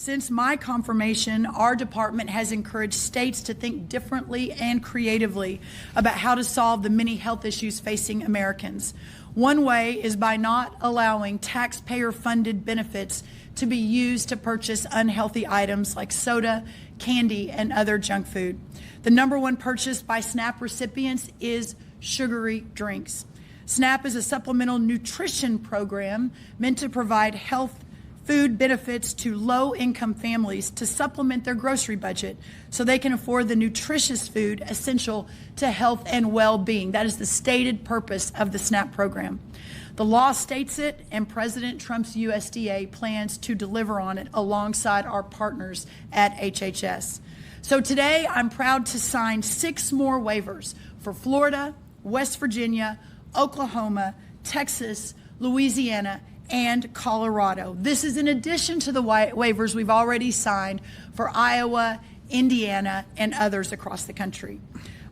Since my confirmation, our department has encouraged states to think differently and creatively about how to solve the many health issues facing Americans. One way is by not allowing taxpayer-funded benefits to be used to purchase unhealthy items like soda, candy, and other junk food. The number one purchase by SNAP recipients is sugary drinks. SNAP is a supplemental nutrition program meant to provide health food benefits to low-income families to supplement their grocery budget so they can afford the nutritious food essential to health and well-being. That is the stated purpose of the SNAP program. The law states it, and President Trump's USDA plans to deliver on it alongside our partners at HHS. So today, I'm proud to sign 6 more waivers for Florida, West Virginia, Oklahoma, Texas, Louisiana, and Colorado. This is in addition to the waivers we've already signed for Iowa, Indiana, and others across the country.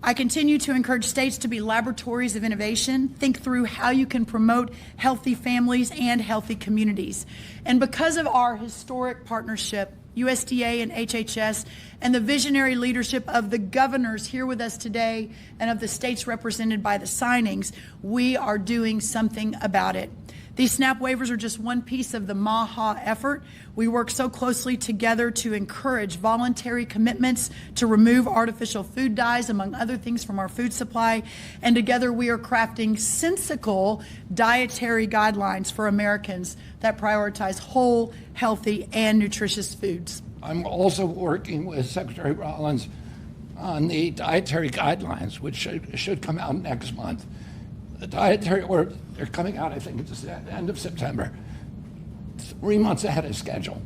I continue to encourage states to be laboratories of innovation, think through how you can promote healthy families and healthy communities. And because of our historic partnership, USDA and HHS, and the visionary leadership of the governors here with us today and of the states represented by the signings, we are doing something about it. These SNAP waivers are just one piece of the MAHA effort. We work so closely together to encourage voluntary commitments to remove artificial food dyes, among other things, from our food supply. And together we are crafting sensical dietary guidelines for Americans that prioritize whole, healthy, and nutritious foods. I'm also working with Secretary Rollins on the dietary guidelines, which should come out next month. The dietary, they're coming out, I think it's the end of September, 3 months ahead of schedule.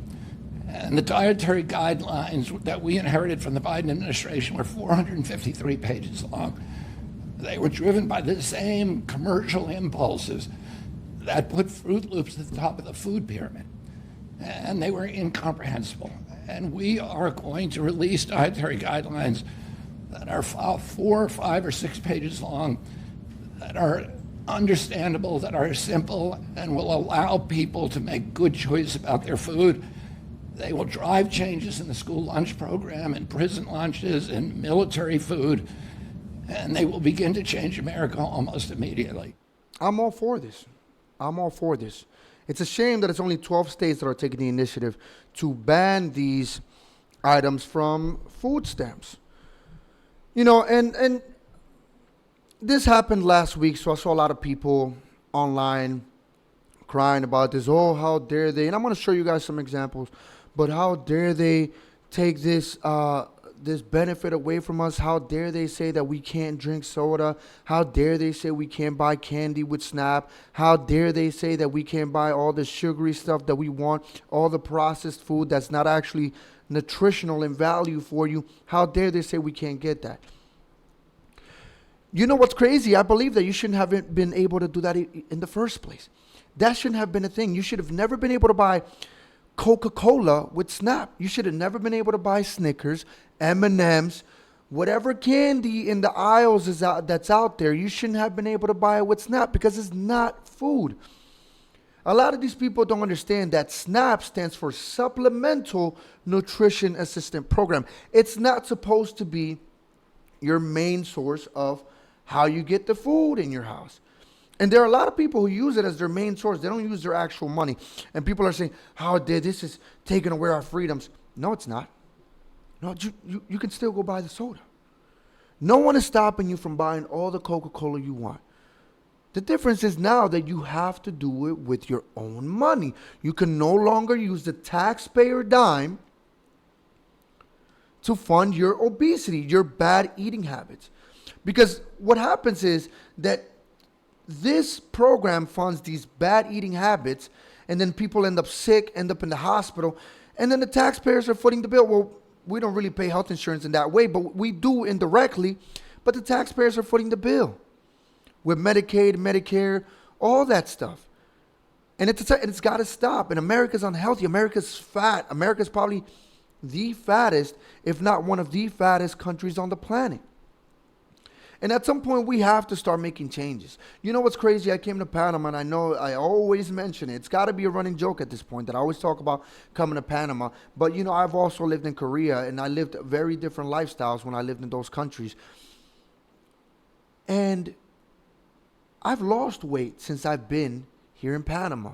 And the dietary guidelines that we inherited from the Biden administration were 453 pages long. They were driven by the same commercial impulses that put Fruit Loops at the top of the food pyramid. And they were incomprehensible. And we are going to release dietary guidelines that are 4, 5, or 6 pages long, that are understandable, that are simple, and will allow people to make good choices about their food. They will drive changes in the school lunch program, in prison lunches, in military food, and they will begin to change America almost immediately. I'm all for this. I'm all for this. It's a shame that it's only 12 states that are taking the initiative to ban these items from food stamps. You know, and this happened last week, so I saw a lot of people online crying about this. Oh, how dare they? And I'm going to show you guys some examples. But how dare they take this this benefit away from us? How dare they say that we can't drink soda? How dare they say we can't buy candy with SNAP? How dare they say that we can't buy all the sugary stuff that we want, all the processed food that's not actually nutritional in value for you? How dare they say we can't get that? You know what's crazy? I believe that you shouldn't have been able to do that in the first place. That shouldn't have been a thing. You should have never been able to buy Coca-Cola with SNAP. You should have never been able to buy Snickers, M&Ms, whatever candy in the aisles that's out there. You shouldn't have been able to buy it with SNAP because it's not food. A lot of these people don't understand that SNAP stands for Supplemental Nutrition Assistance Program. It's not supposed to be your main source of how you get the food in your house. And there are a lot of people who use it as their main source. They don't use their actual money. And people are saying, how dare this is taking away our freedoms. No, it's not. No, you can still go buy the soda. No one is stopping you from buying all the Coca-Cola you want. The difference is now that you have to do it with your own money. You can no longer use the taxpayer dime to fund your obesity, your bad eating habits. Because what happens is that this program funds these bad eating habits, and then people end up sick, end up in the hospital, and then the taxpayers are footing the bill. Well, we don't really pay health insurance in that way, but we do indirectly, but the taxpayers are footing the bill with Medicaid, Medicare, all that stuff. And it's got to stop. And America's unhealthy. America's fat. America's probably the fattest, if not one of the fattest countries on the planet. And at some point, we have to start making changes. You know what's crazy? I came to Panama, and I know I always mention it. It's got to be a running joke at this point that I always talk about coming to Panama. But, you know, I've also lived in Korea, and I lived very different lifestyles when I lived in those countries. And I've lost weight since I've been here in Panama.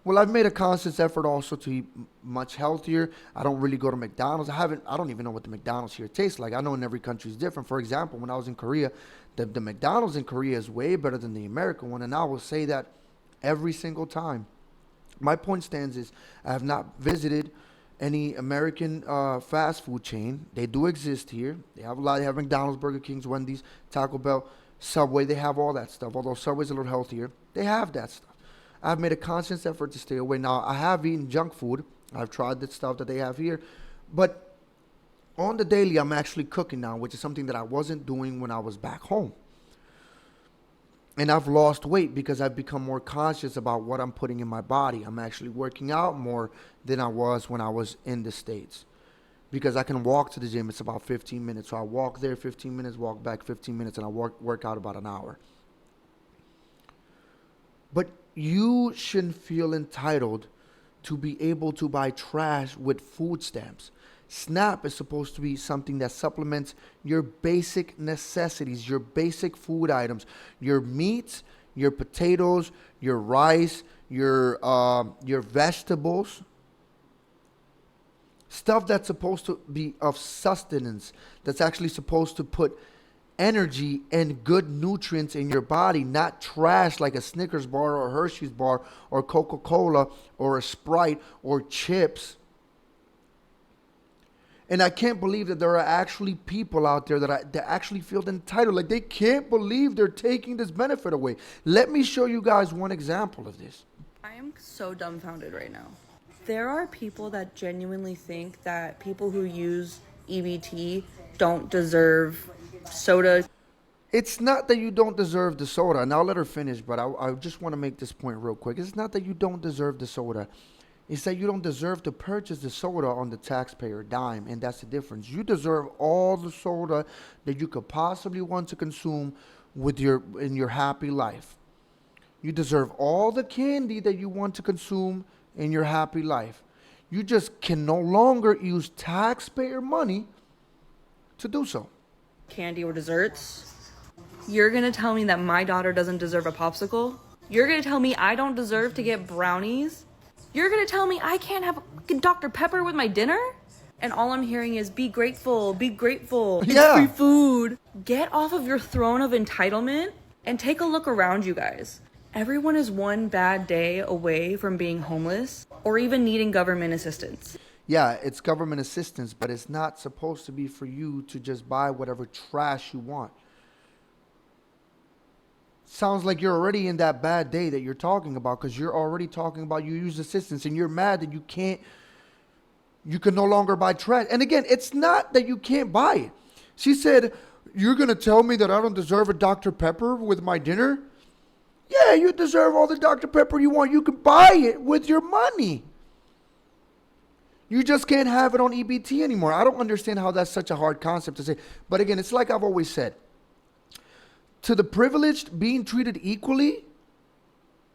Well, I've made a conscious effort also to eat much healthier. I don't really go to McDonald's. I don't even know what the McDonald's here tastes like. I know in every country is different. For example, when I was in Korea, the McDonald's in Korea is way better than the American one. And I will say that every single time. My point stands is I have not visited any American fast food chain. They do exist here. They have a lot. They have McDonald's, Burger King's, Wendy's, Taco Bell, Subway. They have all that stuff. Although Subway's a little healthier, they have that stuff. I've made a conscious effort to stay away. Now, I have eaten junk food. I've tried the stuff that they have here. But on the daily, I'm actually cooking now, which is something that I wasn't doing when I was back home. And I've lost weight because I've become more conscious about what I'm putting in my body. I'm actually working out more than I was when I was in the States. Because I can walk to the gym. It's about 15 minutes. So I walk there 15 minutes, walk back 15 minutes, and I work out about an hour. But you shouldn't feel entitled to be able to buy trash with food stamps. SNAP is supposed to be something that supplements your basic necessities, your basic food items, your meats, your potatoes, your rice, your vegetables. Stuff that's supposed to be of sustenance, that's actually supposed to put energy and good nutrients in your body, not trash like a Snickers bar or a Hershey's bar or Coca-Cola or a Sprite or chips. And I can't believe that there are actually people out there that actually feel entitled. Like they can't believe they're taking this benefit away. Let me show you guys one example of this. I am so dumbfounded right now. There are people that genuinely think that people who use EBT don't deserve soda. It's not that you don't deserve the soda, and I'll let her finish, but I just want to make this point real quick. It's not that you don't deserve the soda. It's that you don't deserve to purchase the soda on the taxpayer dime, and that's the difference. You deserve all the soda that you could possibly want to consume in your happy life. You deserve all the candy that you want to consume in your happy life. You just can no longer use taxpayer money to do so. Candy or desserts. You're gonna tell me that my daughter doesn't deserve a popsicle? You're gonna tell me I don't deserve to get brownies? You're gonna tell me I can't have Dr. Pepper with my dinner? And all I'm hearing is be grateful, be grateful. Yeah. It's free food. Get off of your throne of entitlement and take a look around you guys. Everyone is one bad day away from being homeless or even needing government assistance. Yeah, it's government assistance, but it's not supposed to be for you to just buy whatever trash you want. Sounds like you're already in that bad day that you're talking about because you're already talking about you use assistance and you're mad that you can no longer buy trash. And again, it's not that you can't buy it. She said, you're going to tell me that I don't deserve a Dr. Pepper with my dinner? Yeah, you deserve all the Dr. Pepper you want. You can buy it with your money. You just can't have it on EBT anymore. I don't understand how that's such a hard concept to say. But again, it's like I've always said. To the privileged, being treated equally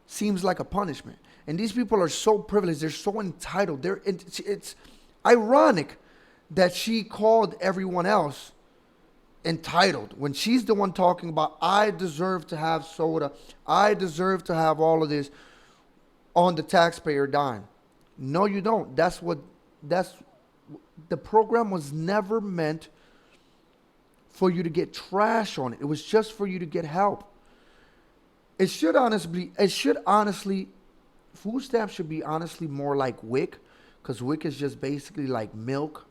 seems like a punishment. And these people are so privileged. They're so entitled. It's ironic that she called everyone else entitled when she's the one talking about, I deserve to have soda. I deserve to have all of this on the taxpayer dime. No, you don't. The program was never meant for you to get trash on it. It was just for you to get help. Food stamps should be honestly more like WIC, because WIC is just basically like milk,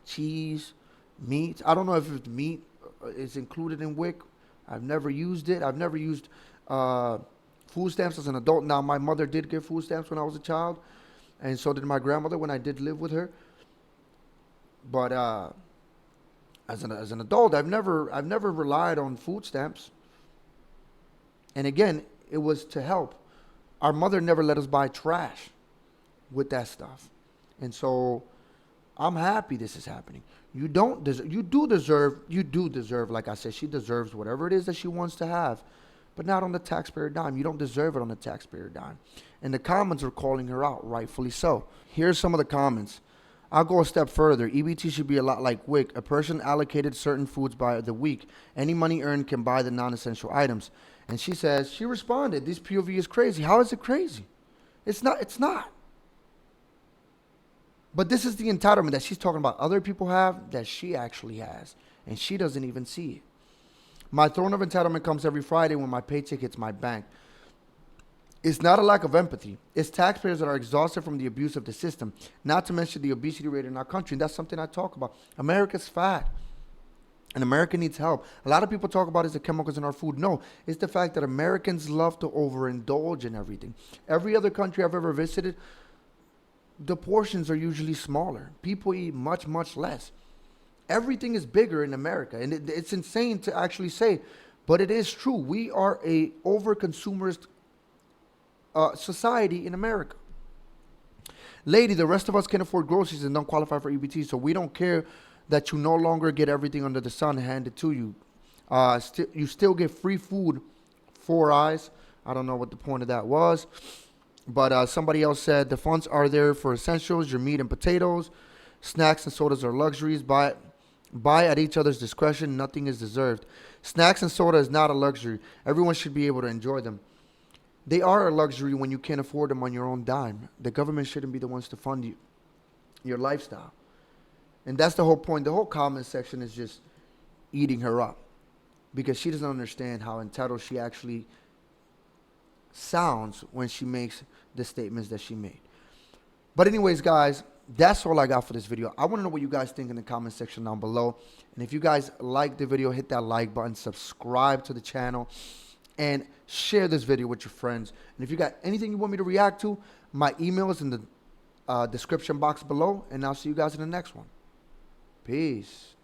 cheese, meat. I don't know if it's meat is included in WIC. I've never used it. I've never used food stamps as an adult. Now, my mother did get food stamps when I was a child, and so did my grandmother when I did live with her. But as an adult, I've never relied on food stamps. And again, it was to help. Our mother never let us buy trash with that stuff. And so I'm happy this is happening. You don't deserve, you do deserve, like I said, she deserves whatever it is that she wants to have, but not on the taxpayer dime. You don't deserve it on the taxpayer dime. And the comments are calling her out, rightfully so. Here's some of the comments. I'll go a step further. EBT should be a lot like WIC. A person allocated certain foods by the week. Any money earned can buy the non-essential items. And she says, she responded, this POV is crazy. How is it crazy? It's not. But this is the entitlement that she's talking about other people have that she actually has. And she doesn't even see it. My throne of entitlement comes every Friday when my paycheck hits my bank. It's not a lack of empathy. It's taxpayers that are exhausted from the abuse of the system, not to mention the obesity rate in our country. And that's something I talk about. America's fat. And America needs help. A lot of people talk about is the chemicals in our food. No, it's the fact that Americans love to overindulge in everything. Every other country I've ever visited, the portions are usually smaller. People eat much, much less. Everything is bigger in America. And it's insane to actually say, but it is true. We are a over-consumerist society in America. Lady, the rest of us can afford groceries and don't qualify for EBT, so we don't care that you no longer get everything under the sun handed to you. You still get free food, 4 eyes. I don't know what the point of that was. But somebody else said the funds are there for essentials, your meat and potatoes. Snacks and sodas are luxuries. Buy at each other's discretion. Nothing is deserved. Snacks and soda is not a luxury. Everyone should be able to enjoy them. They are a luxury when you can't afford them on your own dime. The government shouldn't be the ones to fund you, your lifestyle. And that's the whole point. The whole comment section is just eating her up because she doesn't understand how entitled she actually sounds when she makes the statements that she made. But anyways, guys, that's all I got for this video. I want to know what you guys think in the comment section down below. And if you guys like the video, hit that like button, subscribe to the channel, and share this video with your friends. And if you got anything you want me to react to, my email is in the description box below. And I'll see you guys in the next one. Peace.